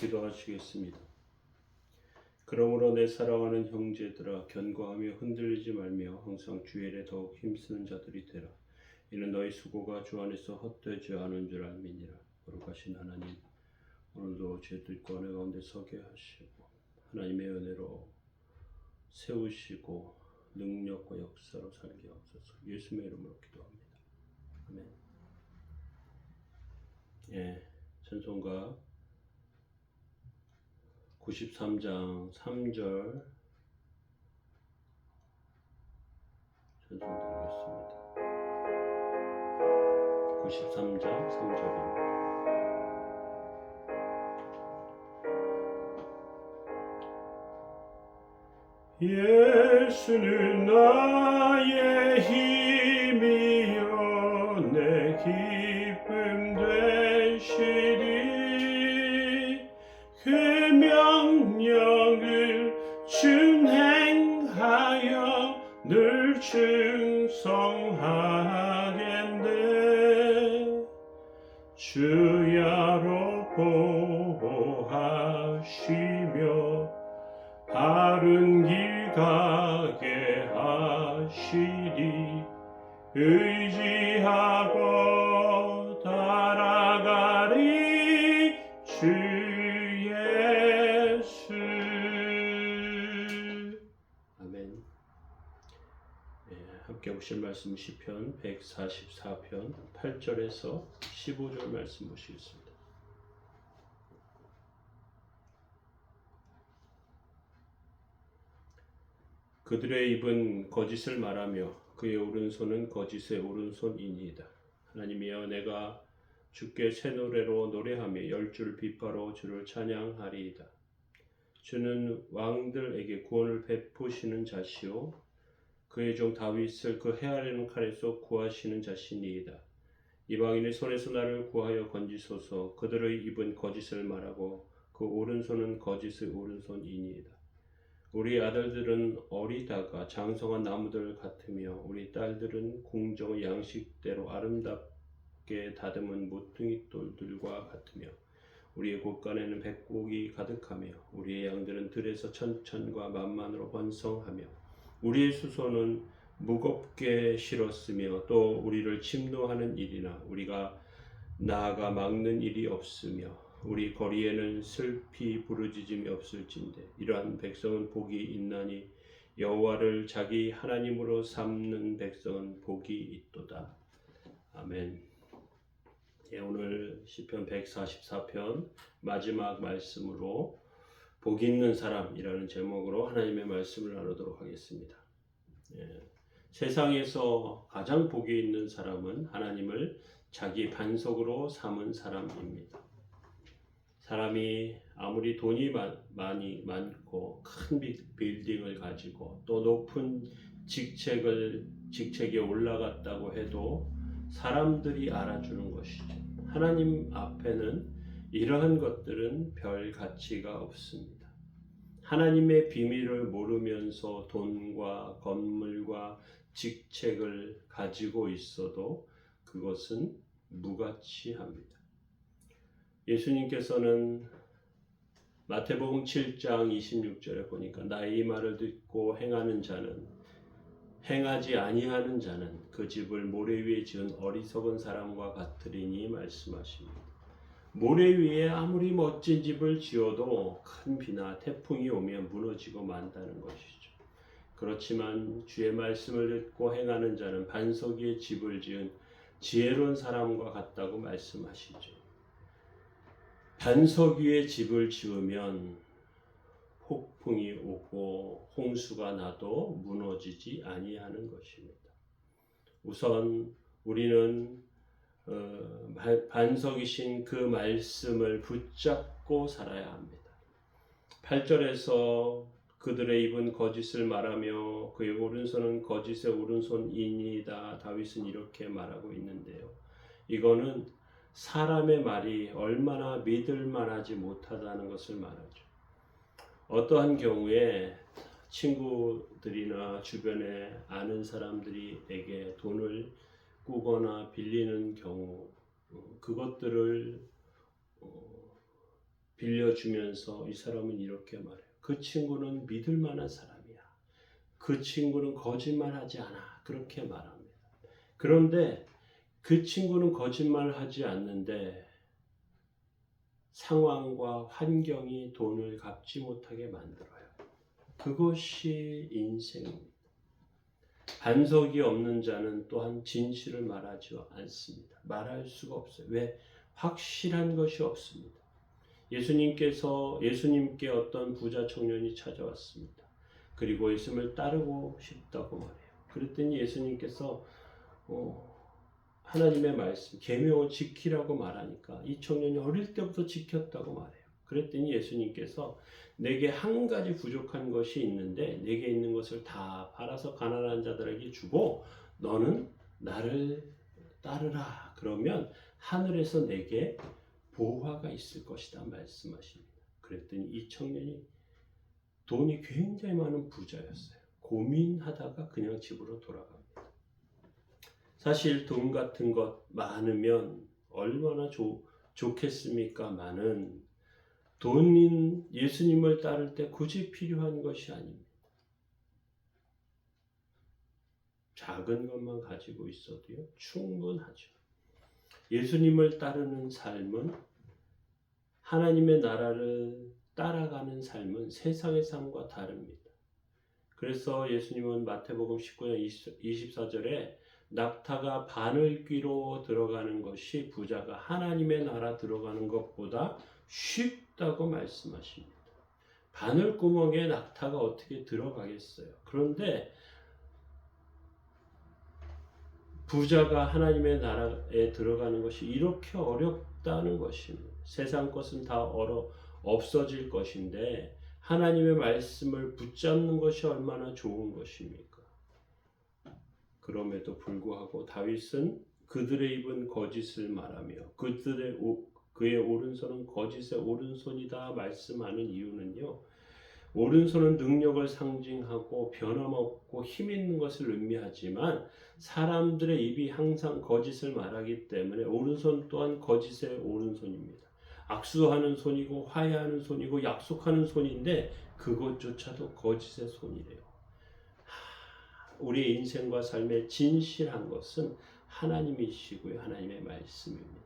기도하시겠습니다. 그러므로 내 사랑하는 형제들아 견고하며 흔들리지 말며 항상 주 일에 더욱 힘쓰는 자들이 되라. 이는 너희 수고가 주 안에서 헛되지 않은 줄 알미니라. 거룩하신 하나님, 오늘도 저희들 안에 가운데 서게 하시고 하나님의 은혜로 세우시고 능력과 역사로 살게 하옵소서. 예수님의 이름으로 기도합니다. 아멘. 찬송가 93장 3절 찬송드리겠습니다. 93장 3절입니다. 예수는 나의 힘이요 내 기쁨 되시리. 그 명령을 준행하여 늘 충성하겠네. 주야로 보호하시며 바른 길 가게 하시리. 의지하고 따라가리 주 예수. 아멘. 함께 보실 말씀 시편 144편 8절에서 15절 말씀 보시겠습니다. 그들의 입은 거짓을 말하며 그의 오른손은 거짓의 오른손이니이다. 하나님이여, 내가 주께 새 노래로 노래하며 열줄 비파로 주를 찬양하리이다. 주는 왕들에게 구원을 베푸시는 자시오 그의 종 다윗을 그 헤아리는 칼에서 구하시는 자시니이다. 이방인의 손에서 나를 구하여 건지소서. 그들의 입은 거짓을 말하고 그 오른손은 거짓의 오른손이니이다. 우리 아들들은 어리다가 장성한 나무들 같으며 우리 딸들은 궁정의 양식대로 아름답게 다듬은 모퉁이 돌들과 같으며 우리의 곳간에는 백곡이 가득하며 우리의 양들은 들에서 천천과 만만으로 번성하며 우리의 수소는 무겁게 실었으며 또 우리를 침노하는 일이나 우리가 나아가 막는 일이 없으며 우리 거리에는 슬피 부르짖음이 없을진대. 이러한 백성은 복이 있나니 여호와를 자기 하나님으로 삼는 백성은 복이 있도다. 아멘. 오늘 시편 144편 마지막 말씀으로 복 있는 사람이라는 제목으로 하나님의 말씀을 나누도록 하겠습니다. 세상에서 가장 복이 있는 사람은 하나님을 자기 반석으로 삼은 사람입니다. 사람이 아무리 돈이 많고 큰 빌딩을 가지고 또 높은 직책에 올라갔다고 해도 사람들이 알아주는 것이죠. 하나님 앞에는 이러한 것들은 별 가치가 없습니다. 하나님의 비밀을 모르면서 돈과 건물과 직책을 가지고 있어도 그것은 무가치합니다. 예수님께서는 마태복음 7장 26절에 보니까 나의 이 말을 듣고 행하는 자는 행하지 아니하는 자는 그 집을 모래 위에 지은 어리석은 사람과 같으리니 말씀하십니다. 모래 위에 아무리 멋진 집을 지어도 큰 비나 태풍이 오면 무너지고 만다는 것이죠. 그렇지만 주의 말씀을 듣고 행하는 자는 반석 위에 집을 지은 지혜로운 사람과 같다고 말씀하시죠. 반석 위에 집을 지으면 폭풍이 오고 홍수가 나도 무너지지 아니하는 것입니다. 우선 우리는 반석이신 그 말씀을 붙잡고 살아야 합니다. 8절에서 그들의 입은 거짓을 말하며 그의 오른손은 거짓의 오른손이니이다. 다윗은 이렇게 말하고 있는데요. 이거는 사람의 말이 얼마나 믿을 만하지 못하다는 것을 말하죠. 어떠한 경우에 친구들이나 주변에 아는 사람들에게 돈을 꾸거나 빌리는 경우 그것들을 빌려주면서 이 사람은 이렇게 말해요. 그 친구는 믿을 만한 사람이야. 그 친구는 거짓말하지 않아. 그렇게 말합니다. 그런데 그 친구는 거짓말하지 않는데 상황과 환경이 돈을 갚지 못하게 만들어요. 그것이 인생입니다. 반석이 없는 자는 또한 진실을 말하지 않습니다. 말할 수가 없어요. 왜? 확실한 것이 없습니다. 예수님께 어떤 부자 청년이 찾아왔습니다. 그리고 예수님을 따르고 싶다고 말해요. 그랬더니 예수님께서 하나님의 말씀, 계명을 지키라고 말하니까 이 청년이 어릴 때부터 지켰다고 말해요. 그랬더니 예수님께서 내게 한 가지 부족한 것이 있는데 내게 있는 것을 다 팔아서 가난한 자들에게 주고 너는 나를 따르라. 그러면 하늘에서 내게 보화가 있을 것이다 말씀하십니다. 그랬더니 이 청년이 돈이 굉장히 많은 부자였어요. 고민하다가 그냥 집으로 돌아갑니다. 사실 돈 같은 것 많으면 얼마나 좋겠습니까? 많은 돈인 예수님을 따를 때 굳이 필요한 것이 아닙니다. 작은 것만 가지고 있어도요, 충분하죠. 예수님을 따르는 삶은 하나님의 나라를 따라가는 삶은 세상의 삶과 다릅니다. 그래서 예수님은 마태복음 19장 24절에 낙타가 바늘귀로 들어가는 것이 부자가 하나님의 나라 들어가는 것보다 쉽다고 말씀하십니다. 바늘구멍에 낙타가 어떻게 들어가겠어요? 그런데 부자가 하나님의 나라에 들어가는 것이 이렇게 어렵다는 것입니다. 세상 것은 다 없어질 것인데 하나님의 말씀을 붙잡는 것이 얼마나 좋은 것입니까? 그럼에도 불구하고 다윗은 그들의 입은 거짓을 말하며 그의 오른손은 거짓의 오른손이다 말씀하는 이유는요. 오른손은 능력을 상징하고 변함없고 힘 있는 것을 의미하지만 사람들의 입이 항상 거짓을 말하기 때문에 오른손 또한 거짓의 오른손입니다. 악수하는 손이고 화해하는 손이고 약속하는 손인데 그것조차도 거짓의 손이래요. 우리의 인생과 삶의 진실한 것은 하나님이시고요. 하나님의 말씀입니다.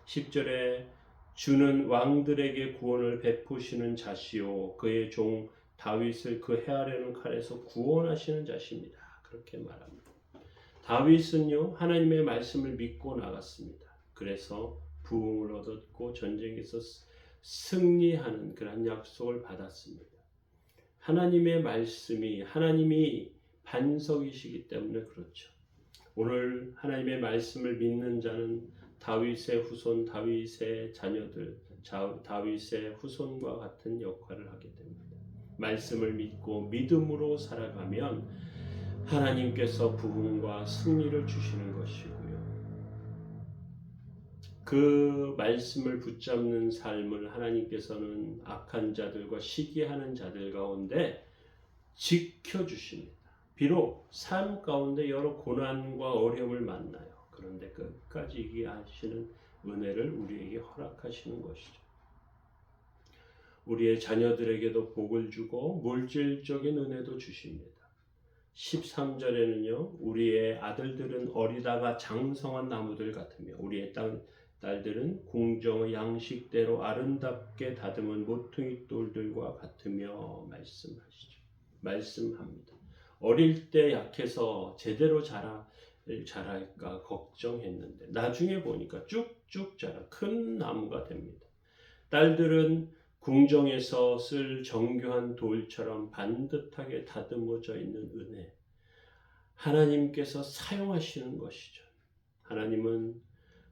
10절에 주는 왕들에게 구원을 베푸시는 자시요 그의 종 다윗을 그 해하려는 칼에서 구원하시는 자십니다. 그렇게 말합니다. 다윗은요 하나님의 말씀을 믿고 나갔습니다. 그래서 부흥을 얻었고 전쟁에서 승리하는 그런 약속을 받았습니다. 하나님의 말씀이 하나님이 반석이시기 때문에 그렇죠. 오늘 하나님의 말씀을 믿는 자는 다윗의 후손, 다윗의 자녀들, 다윗의 후손과 같은 역할을 하게 됩니다. 말씀을 믿고 믿음으로 살아가면 하나님께서 부흥과 승리를 주시는 것이고요. 그 말씀을 붙잡는 삶을 하나님께서는 악한 자들과 시기하는 자들 가운데 지켜주십니다. 비록 삶 가운데 여러 고난과 어려움을 만나요. 그런데 끝까지 이기하시는 은혜를 우리에게 허락하시는 것이죠. 우리의 자녀들에게도 복을 주고 물질적인 은혜도 주십니다. 13절에는요. 우리의 아들들은 어리다가 장성한 나무들 같으며 우리의 딸들은 궁정의 양식대로 아름답게 다듬은 모퉁이 돌들과 같으며 말씀합니다. 어릴 때 약해서 제대로 자랄까 걱정했는데 나중에 보니까 쭉쭉 자라 큰 나무가 됩니다. 딸들은 궁정에서 쓸 정교한 돌처럼 반듯하게 다듬어져 있는 은혜, 하나님께서 사용하시는 것이죠. 하나님은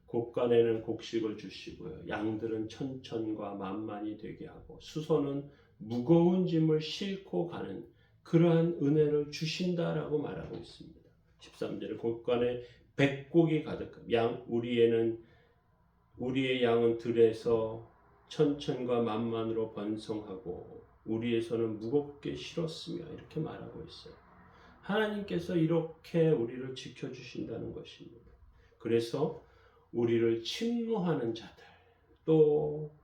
곡간에는 곡식을 주시고요. 양들은 천천과 만만이 되게 하고 수소는 무거운 짐을 싣고 가는 그러한 은혜를 주신다라고 말하고 있습니다. 13절에 곡간에 백곡이 가득 우리의 양은 들에서 천천과 만만으로 번성하고 우리의 손은 무겁게 실었으며 이렇게 말하고 있어요. 하나님께서 이렇게 우리를 지켜주신다는 것입니다. 그래서 우리를 침노하는 자들 또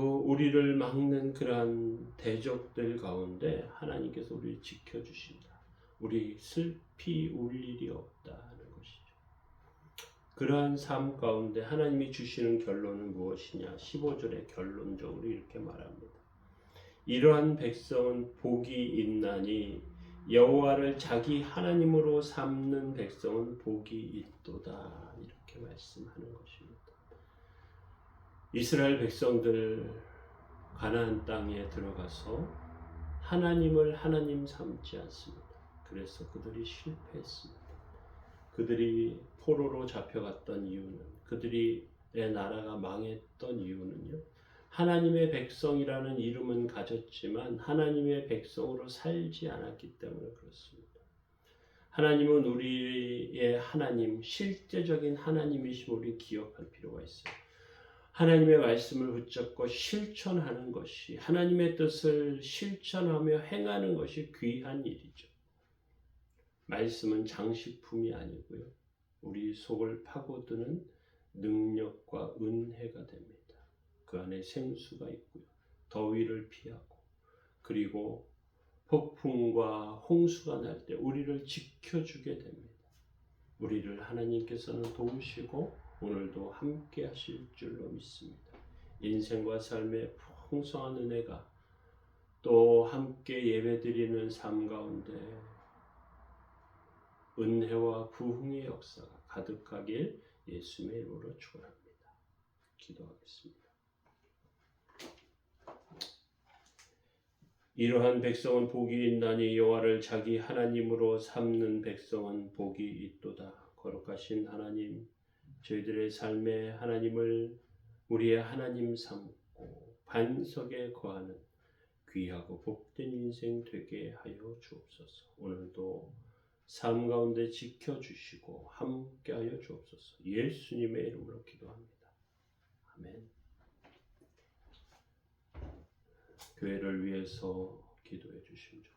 우리를 막는 그러한 대적들 가운데 하나님께서 우리를 지켜주신다. 우리 슬피 울 일이 없다 하는 것이죠. 그러한 삶 가운데 하나님이 주시는 결론은 무엇이냐? 15절에 결론적으로 이렇게 말합니다. 이러한 백성은 복이 있나니 여호와를 자기 하나님으로 삼는 백성은 복이 있도다. 이렇게 말씀하는 것입니다. 이스라엘 백성들 가나안 땅에 들어가서 하나님을 하나님 삼지 않습니다. 그래서 그들이 실패했습니다. 그들이 포로로 잡혀갔던 이유는, 그들의 나라가 망했던 이유는요, 하나님의 백성이라는 이름은 가졌지만 하나님의 백성으로 살지 않았기 때문에 그렇습니다. 하나님은 우리의 하나님, 실제적인 하나님이심을 우리 기억할 필요가 있어요. 하나님의 말씀을 붙잡고 실천하는 것이, 하나님의 뜻을 실천하며 행하는 것이 귀한 일이죠. 말씀은 장식품이 아니고요, 우리 속을 파고드는 능력과 은혜가 됩니다. 그 안에 생수가 있고요, 더위를 피하고, 그리고 폭풍과 홍수가 날 때 우리를 지켜주게 됩니다. 우리를 하나님께서는 도우시고 오늘도 함께 하실 줄로 믿습니다. 인생과 삶의 풍성한 은혜가 또 함께 예배드리는 삶 가운데 은혜와 부흥의 역사가 가득하길 예수님의 이름으로 축원합니다. 기도하겠습니다. 이러한 백성은 복이 있나니 여호와를 자기 하나님으로 삼는 백성은 복이 있도다. 거룩하신 하나님, 저희들의 삶에 하나님을 우리의 하나님 삼고 반석에 거하는 귀하고 복된 인생 되게 하여 주옵소서. 오늘도 삶 가운데 지켜주시고 함께 하여 주옵소서. 예수님의 이름으로 기도합니다. 아멘. 교회를 위해서 기도해 주시면 좋겠습니다.